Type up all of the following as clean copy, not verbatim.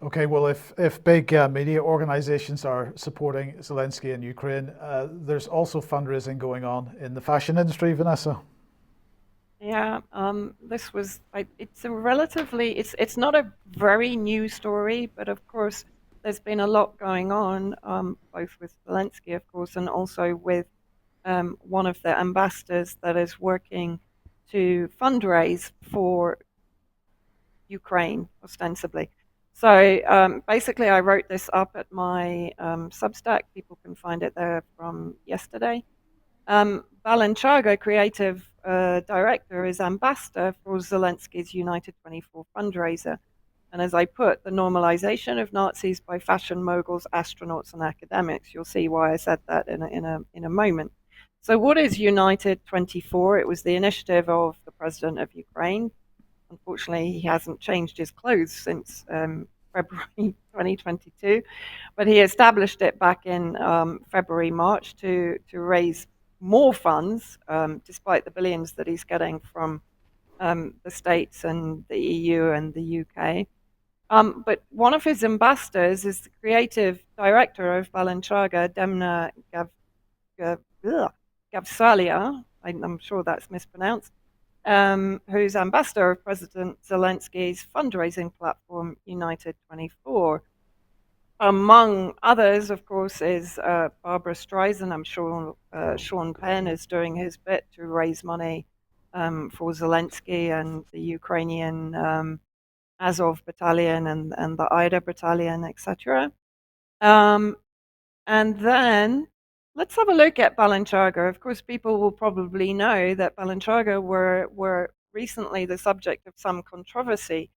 Okay, well, if big media organizations are supporting Zelensky in Ukraine, there's also fundraising going on in the fashion industry, Vanessa. Yeah, this was, it's a relatively, it's not a very new story, but of course, there's been a lot going on, both with Zelensky, of course, and also with one of the ambassadors that is working to fundraise for Ukraine, ostensibly. So basically, I wrote this up at my Substack. People can find it there from yesterday. Balenciaga, creative director, is ambassador for Zelensky's United 24 fundraiser. And as I put, the normalization of Nazis by fashion moguls, astronauts, and academics. You'll see why I said that in a moment. So, what is United 24? It was the initiative of the president of Ukraine. Unfortunately, he hasn't changed his clothes since February 2022, but he established it back in February, March to raise more funds, despite the billions that he's getting from the States and the EU and the UK. But one of his ambassadors is the creative director of Balenciaga, Demna Gav, Gavsalia. I'm sure that's mispronounced. Who's ambassador of President Zelensky's fundraising platform, United 24. Among others, of course, is Barbara Streisand. I'm sure Sean Penn is doing his bit to raise money for Zelensky and the Ukrainian Azov battalion and the Ida battalion, etc. Um, and then let's have a look at Balenciaga. Of course, people will probably know that Balenciaga were recently the subject of some controversy.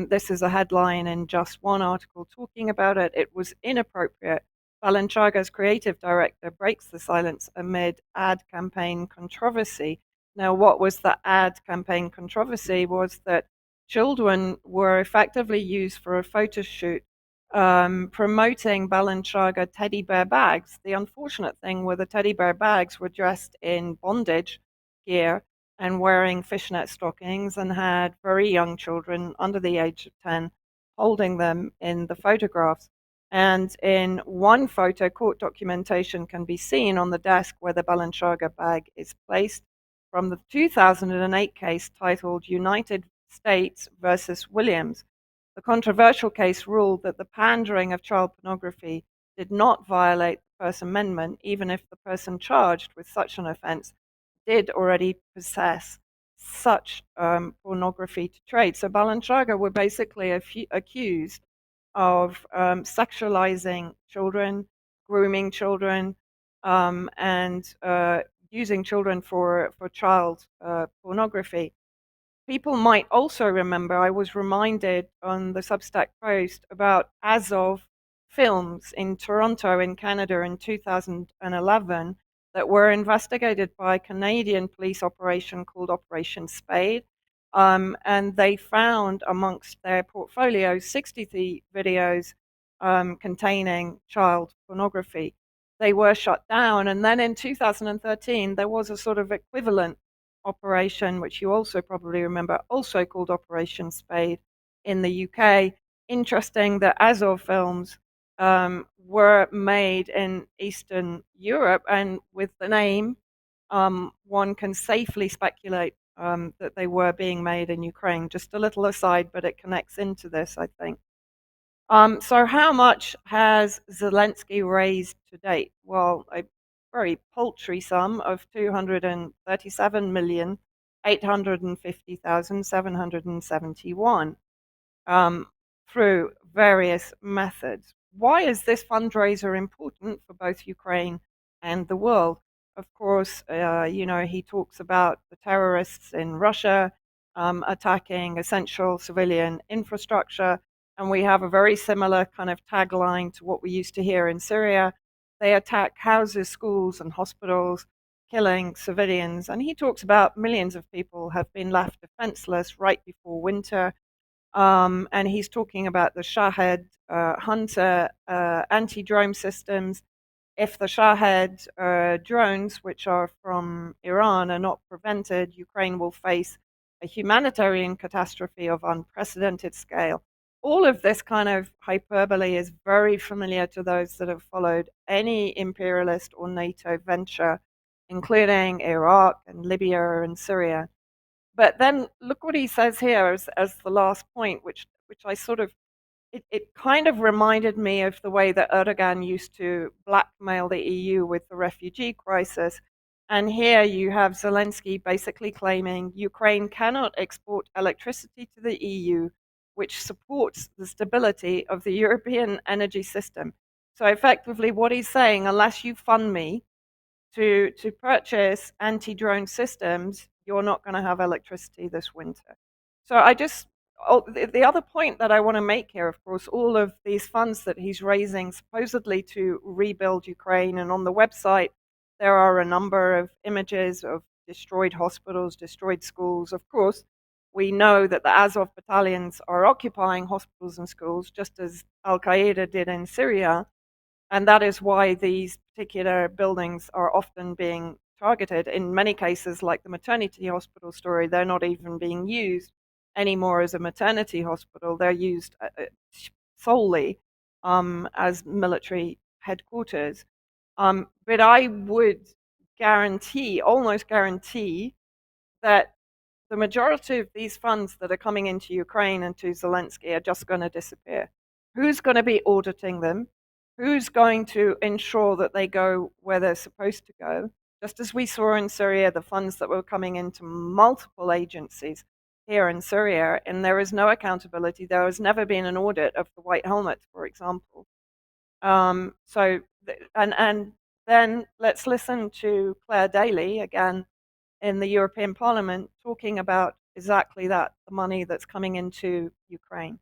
This is a headline in just one article talking about it. It was inappropriate. Balenciaga's creative director breaks the silence amid ad campaign controversy. Now, what was the ad campaign controversy was that children were effectively used for a photo shoot promoting Balenciaga teddy bear bags. The unfortunate thing were the teddy bear bags were dressed in bondage gear and wearing fishnet stockings and had very young children under the age of 10 holding them in the photographs. And in one photo, court documentation can be seen on the desk where the Balenciaga bag is placed from the 2008 case titled United States versus Williams. The controversial case ruled that the pandering of child pornography did not violate the First Amendment, even if the person charged with such an offense did already possess such pornography to trade. So Balenciaga were basically accused of sexualizing children, grooming children, and using children for child pornography. People might also remember, I was reminded on the Substack post about Azov Films in Toronto, in Canada, in 2011 that were investigated by a Canadian police operation called Operation Spade. And they found amongst their portfolio 63 videos containing child pornography. They were shut down. And then in 2013, there was a sort of equivalent operation, which you also probably remember, also called Operation Spade in the UK. Interesting that Azov films were made in Eastern Europe, and with the name, one can safely speculate that they were being made in Ukraine. Just a little aside, but it connects into this, I think. So how much has Zelensky raised to date? Well, a very paltry sum of 237,850,771 through various methods. Why is this fundraiser important for both Ukraine and the world? Of course, he talks about the terrorists in Russia attacking essential civilian infrastructure, and we have a very similar kind of tagline to what we used to hear in Syria. They attack houses, schools, and hospitals, killing civilians. And he talks about millions of people have been left defenseless right before winter. And he's talking about the Shahed Hunter anti drone systems. If the Shahed drones, which are from Iran, are not prevented, Ukraine will face a humanitarian catastrophe of unprecedented scale. all of this kind of hyperbole is very familiar to those that have followed any imperialist or NATO venture, including Iraq and Libya and Syria. But then look what he says here as the last point, which I sort of it kind of reminded me of the way that Erdogan used to blackmail the EU with the refugee crisis. And here you have Zelensky basically claiming Ukraine cannot export electricity to the EU, which supports the stability of the European energy system. So effectively, what he's saying, unless you fund me to purchase anti-drone systems, you're not going to have electricity this winter. So the other point that I want to make here, of course, all of these funds that he's raising supposedly to rebuild Ukraine, and on the website there are a number of images of destroyed hospitals, destroyed schools. Of course, we know that the Azov battalions are occupying hospitals and schools, just as Al Qaeda did in Syria. And that is why these particular buildings are often being targeted. In many cases, like the maternity hospital story, they're not even being used anymore as a maternity hospital. They're used solely as military headquarters. But I would guarantee, almost guarantee, that the majority of these funds that are coming into Ukraine and to Zelensky are just going to disappear. Who's going to be auditing them? Who's going to ensure that they go where they're supposed to go? Just as we saw in Syria, the funds that were coming into multiple agencies here in Syria, and there is no accountability. There has never been an audit of the White Helmet, for example. And then let's listen to Claire Daly again in the European Parliament talking about exactly that, the money that's coming into Ukraine.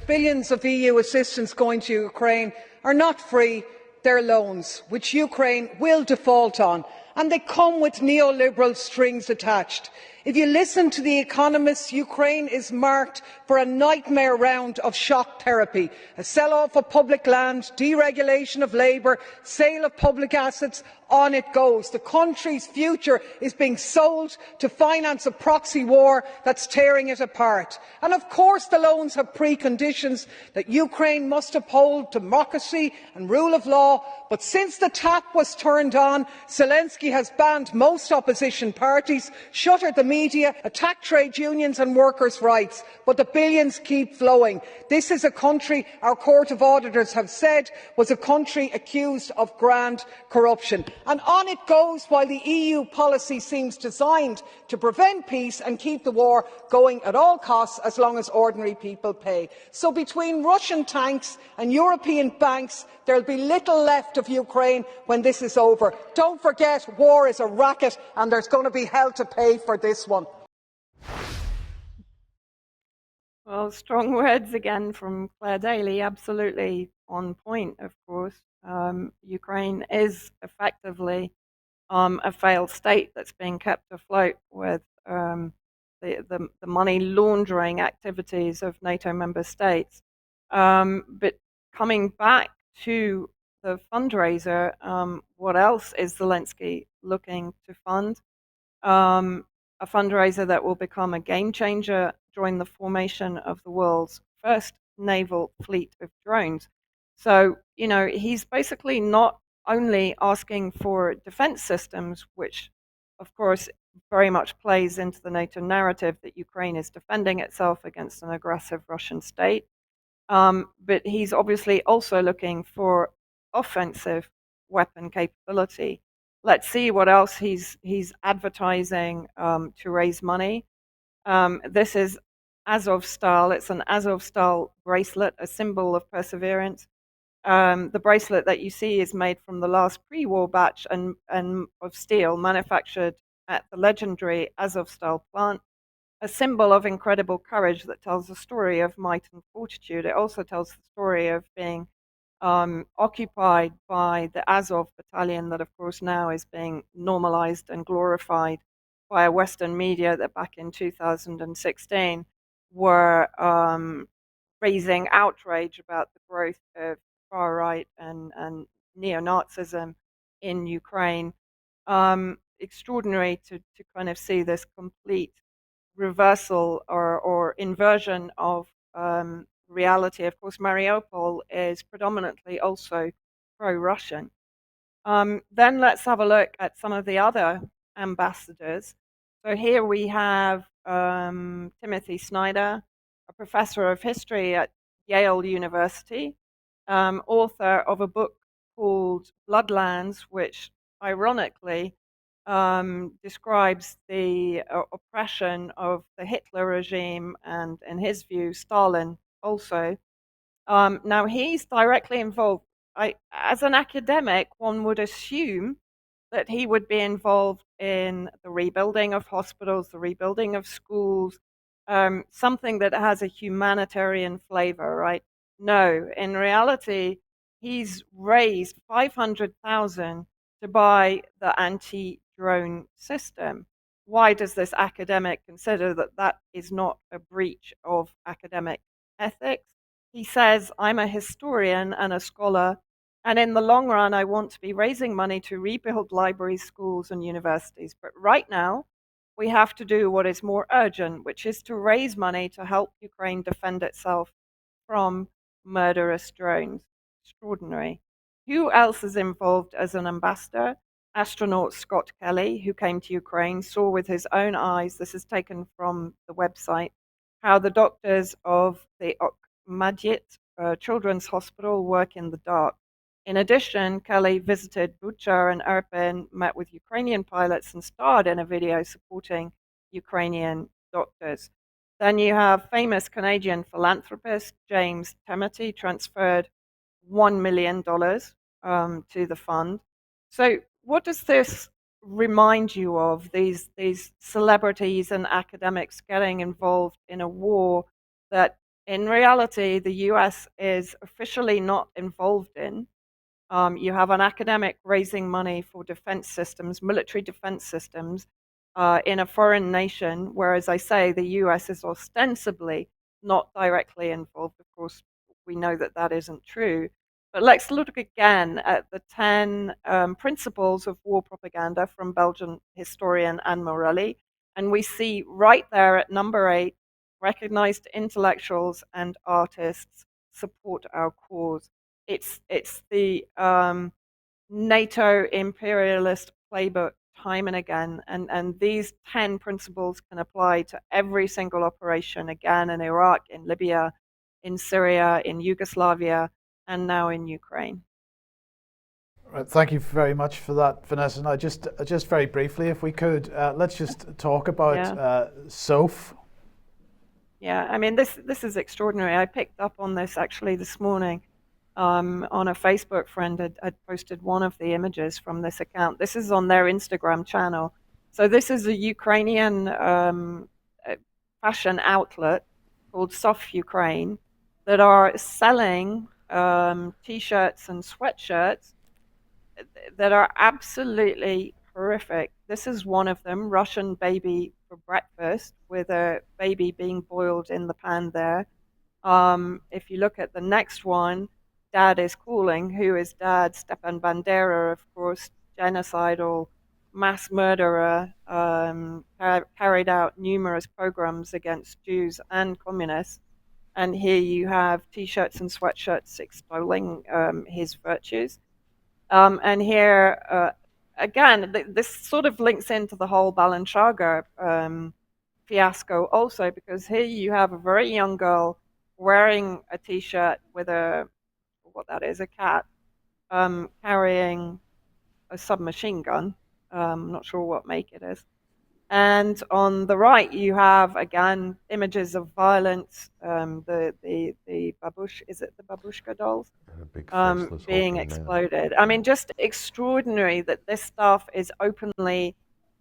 Billions of EU assistance going to Ukraine are not free, they're loans, which Ukraine will default on, and they come with neoliberal strings attached. If you listen to the economists, Ukraine is marked for a nightmare round of shock therapy, a sell-off of public land, deregulation of labour, sale of public assets, on it goes. The country's future is being sold to finance a proxy war that's tearing it apart. And of course the loans have preconditions that Ukraine must uphold democracy and rule of law, but since the tap was turned on, Zelensky has banned most opposition parties, shuttered the media, attacked trade unions and workers' rights, but the billions keep flowing. This is a country our Court of Auditors have said was a country accused of grand corruption. And on it goes while the EU policy seems designed to prevent peace and keep the war going at all costs as long as ordinary people pay. So between Russian tanks and European banks, there will be little left of Ukraine when this is over. Don't forget, war is a racket and there's going to be hell to pay for this one. Well, strong words again from Claire Daly, absolutely on point, of course. Ukraine is effectively a failed state that's being kept afloat with the money laundering activities of NATO member states. But coming back to the fundraiser, what else is Zelensky looking to fund? A fundraiser that will become a game changer during the formation of the world's first naval fleet of drones. So, he's basically not only asking for defense systems, which, of course, very much plays into the NATO narrative that Ukraine is defending itself against an aggressive Russian state. But he's obviously also looking for offensive weapon capability. Let's see what else he's advertising to raise money. This is Azov style. It's an Azov style bracelet, a symbol of perseverance. The bracelet that you see is made from the last pre-war batch and of steel manufactured at the legendary Azov style plant, a symbol of incredible courage that tells the story of might and fortitude. It also tells the story of being occupied by the Azov battalion that, of course, now is being normalized and glorified by Western media that back in 2016 were raising outrage about the growth of far right and neo-Nazism in Ukraine. Extraordinary to kind of see this complete reversal or inversion of reality. Of course, Mariupol is predominantly also pro-Russian. Then let's have a look at some of the other ambassadors. So here we have Timothy Snyder, a professor of history at Yale University, author of a book called Bloodlands, which ironically describes the oppression of the Hitler regime and, in his view, Stalin also. Now, he's directly involved. As an academic, one would assume that he would be involved in the rebuilding of hospitals, the rebuilding of schools, something that has a humanitarian flavor, right? No, in reality, he's raised 500,000 to buy the anti-drone system. Why does this academic consider that that is not a breach of academic ethics? He says, I'm a historian and a scholar, and in the long run, I want to be raising money to rebuild libraries, schools, and universities. But right now, we have to do what is more urgent, which is to raise money to help Ukraine defend itself from murderous drones. Extraordinary. Who else is involved as an ambassador? Astronaut Scott Kelly, who came to Ukraine, saw with his own eyes, this is taken from the website, how the doctors of the Madyit Children's Hospital work in the dark. In addition, Kelly visited Bucha and Irpin, met with Ukrainian pilots, and starred in a video supporting Ukrainian doctors. Then you have famous Canadian philanthropist James Temety transferred $1 million to the fund. So, what does this remind you of? These celebrities and academics getting involved in a war that, in reality, the U.S. is officially not involved in. You have an academic raising money for defense systems, military defense systems, in a foreign nation, whereas I say the US is ostensibly not directly involved. Of course, we know that that isn't true. But let's look again at the 10 principles of war propaganda from Belgian historian Anne Morelli. And we see right there at number 8, recognized intellectuals and artists support our cause. It's the NATO imperialist playbook time and again, and these 10 principles can apply to every single operation again in Iraq, in Libya, in Syria, in Yugoslavia, and now in Ukraine. Right, thank you very much for that, Vanessa. And I just very briefly, if we could, let's just talk about SOF. Yeah, I mean, this is extraordinary. I picked up on this actually this morning. On a Facebook friend had posted one of the images from this account. This is on their Instagram channel. So this is a Ukrainian fashion outlet called SOF Ukraine that are selling T-shirts and sweatshirts that are absolutely horrific. This is one of them, Russian baby for breakfast, with a baby being boiled in the pan there. If you look at the next one, Dad is Calling. Who is Dad? Stepan Bandera, of course, genocidal mass murderer, carried out numerous pogroms against Jews and communists. And here you have T-shirts and sweatshirts extolling his virtues. And here, again, this sort of links into the whole Balenciaga fiasco also, because here you have a very young girl wearing a T-shirt with what that is, a cat, carrying a submachine gun. I'm not sure what make it is. And on the right, you have again images of violence. The babush, is it the babushka dolls? Being exploded. I mean, just extraordinary that this stuff is openly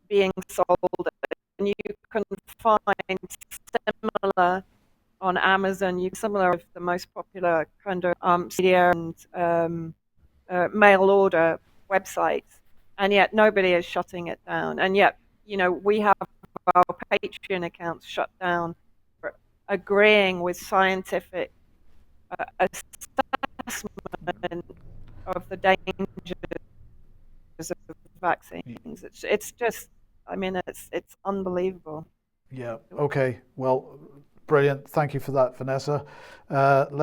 being sold, and you can find similar on Amazon. You similar of the most popular kind of media and mail order websites, and yet nobody is shutting it down. And yet, we have our Patreon accounts shut down for agreeing with scientific assessment of the dangers of vaccines. It's just, I mean, it's unbelievable. Yeah. Okay. Well, Brilliant. Thank you for that, Vanessa.